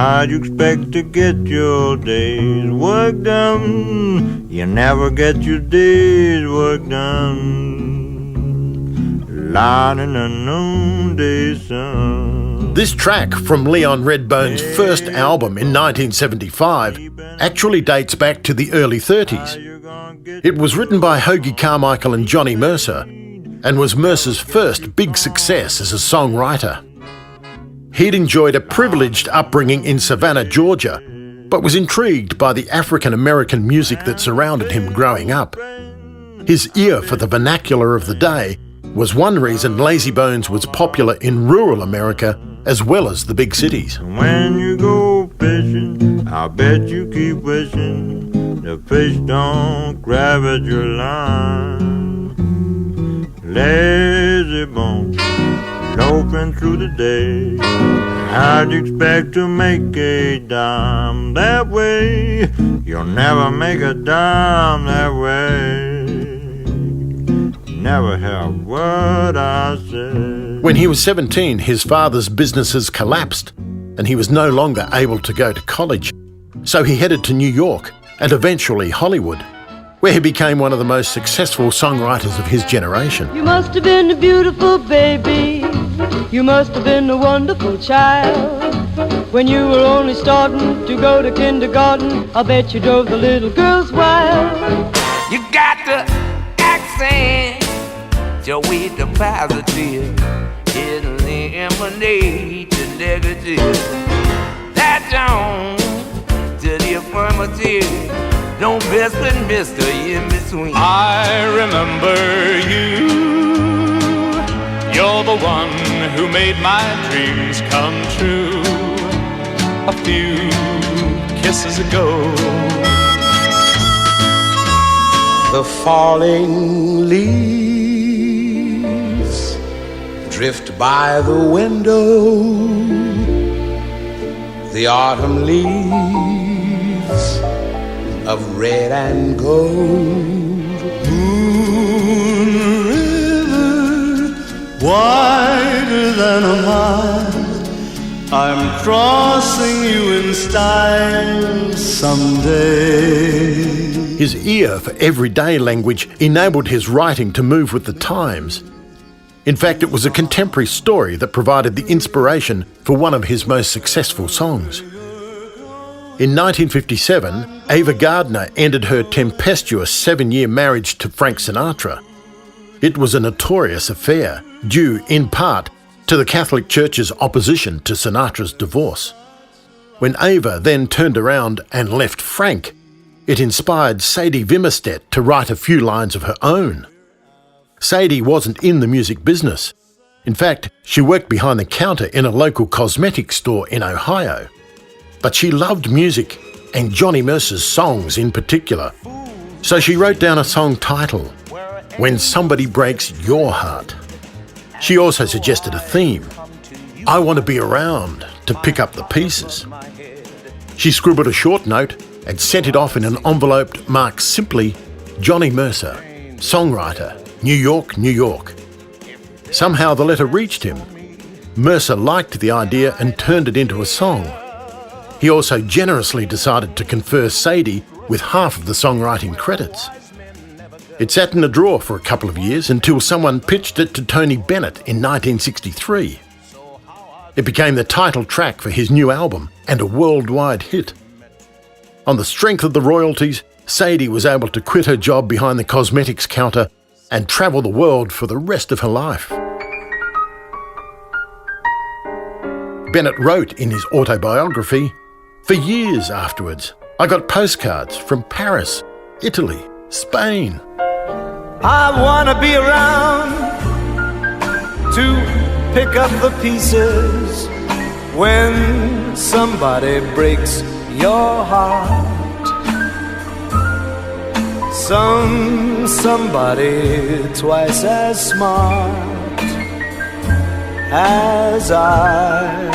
How do you expect to get your day's work done? You never get your day's work done. Lying in the noonday sun. This track from Leon Redbone's first album in 1975 actually dates back to the early 30s. It was written by Hoagy Carmichael and Johnny Mercer and was Mercer's first big success as a songwriter. He'd enjoyed a privileged upbringing in Savannah, Georgia, but was intrigued by the African-American music that surrounded him growing up. His ear for the vernacular of the day was one reason Lazy Bones was popular in rural America as well as the big cities. When you go fishing, I bet you keep wishing the fish don't grab at your line. Lazy Bones, loafing through the day. How'd you expect to make a dime that way? You'll never make a dime that way. Never have what I said. When he was 17, his father's businesses collapsed and he was no longer able to go to college. So he headed to New York and eventually Hollywood, where he became one of the most successful songwriters of his generation. You must have been a beautiful baby. You must have been a wonderful child. When you were only starting to go to kindergarten, I bet you drove the little girls wild. You got the accent, your way to positive, it eliminate the negative. That Jones to the affirmative, no best and mister in between. I remember you. You're the one who made my dreams come true. A few kisses ago. The falling leaves drift by the window. The autumn leaves of red and gold. Moon river, wider than a mile, I'm crossing you in style someday. His ear for everyday language enabled his writing to move with the times. In fact, it was a contemporary story that provided the inspiration for one of his most successful songs. In 1957, Ava Gardner ended her tempestuous 7-year marriage to Frank Sinatra. It was a notorious affair, due in part to the Catholic Church's opposition to Sinatra's divorce. When Ava then turned around and left Frank, it inspired Sadie Vimerstedt to write a few lines of her own. Sadie wasn't in the music business. In fact, she worked behind the counter in a local cosmetics store in Ohio. But she loved music, and Johnny Mercer's songs in particular. So she wrote down a song title, When Somebody Breaks Your Heart. She also suggested a theme, I want to be around to pick up the pieces. She scribbled a short note and sent it off in an envelope marked simply, Johnny Mercer, songwriter, New York, New York. Somehow the letter reached him. Mercer liked the idea and turned it into a song. He also generously decided to confer Sadie with half of the songwriting credits. It sat in a drawer for a couple of years until someone pitched it to Tony Bennett in 1963. It became the title track for his new album and a worldwide hit. On the strength of the royalties, Sadie was able to quit her job behind the cosmetics counter and travel the world for the rest of her life. Bennett wrote in his autobiography, for years afterwards, I got postcards from Paris, Italy, Spain. I wanna be around to pick up the pieces when somebody breaks your heart. Somebody twice as smart as I.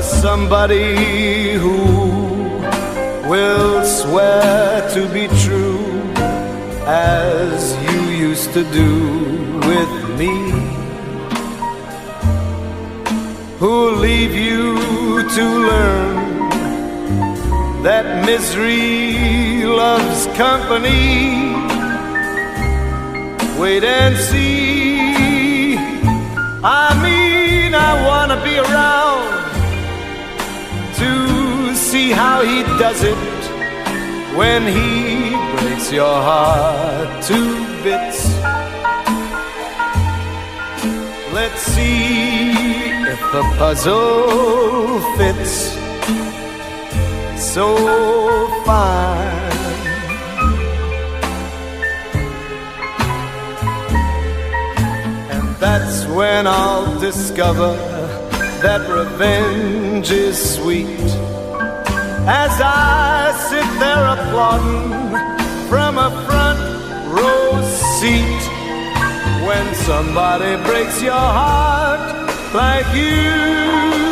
Somebody who will swear to be true as you used to do with me. who'll leave you to learn that misery loves company. Wait and see. I mean, I wanna be around to see how he does it when he breaks your heart to bits. Let's see if the puzzle fits so fine. And that's when I'll discover that revenge is sweet, as I sit there applauding from a front row seat. When somebody breaks your heart like you